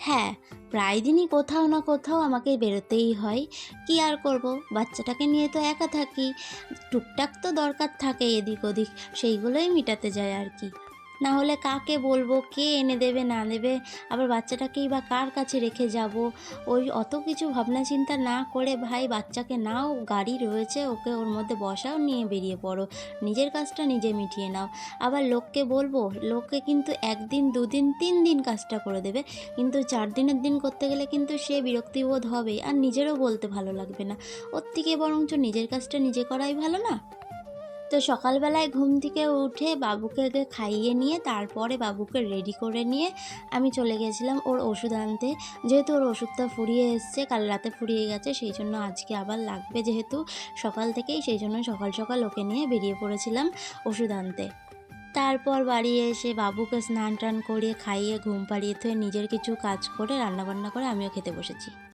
হ্যাঁ, প্রায় দিনই কোথাও না কোথাও আমাকে বেরোতেই হয়। কী আর করব? বাচ্চাটাকে নিয়ে তো একা থাকি। টুকটাক তো দরকার থাকে এদিক ওদিক, সেইগুলোই মিটাতে যাই আর কি। না হলে কাকে বলবো? কে এনে দেবে না দেবে? আবার বাচ্চাটাকেই বা কার কাছে রেখে যাব? ওই অত কিছু ভাবনা চিন্তা না করে ভাই বাচ্চাকে নাও, গাড়ি রয়েছে ওকে ওর মধ্যে বসাও, নিয়ে বেরিয়ে পড়ো। নিজের কাজটা নিজে মিটিয়ে নাও। আবার লোককে বলবো, লোকে কিন্তু ১ দিন, ২ দিন, ৩ দিন কাজটা করে দেবে। কিন্তু ৪ দিনের দিন করতে গেলে কিন্তু সে বিরক্তিবোধ হবেই, আর নিজেরও বলতে ভালো লাগবে না। ওর থেকে বরঞ্চ নিজের কাজটা নিজে করাই ভালো না? তো সকালবেলায় ঘুম থেকে উঠে বাবুকে আগে খাইয়ে নিয়ে তারপরে বাবুকে রেডি করে নিয়ে আমি চলে গেছিলাম ওর ওষুধ আনতে। যেহেতু ওর ওষুধটা ফুরিয়ে এসছে, কাল রাতে ফুরিয়ে গেছে, সেই জন্য আজকে আবার লাগবে যেহেতু সকাল থেকেই, সেই জন্য সকাল সকাল ওকে নিয়ে বেরিয়ে পড়েছিলাম ওষুধ আনতে। তারপর বাড়ি এসে বাবুকে স্নান টান করিয়ে খাইয়ে ঘুম পাড়িয়ে থুয়ে নিজের কিছু কাজ করে রান্নাবান্না করে আমিও খেতে বসেছি।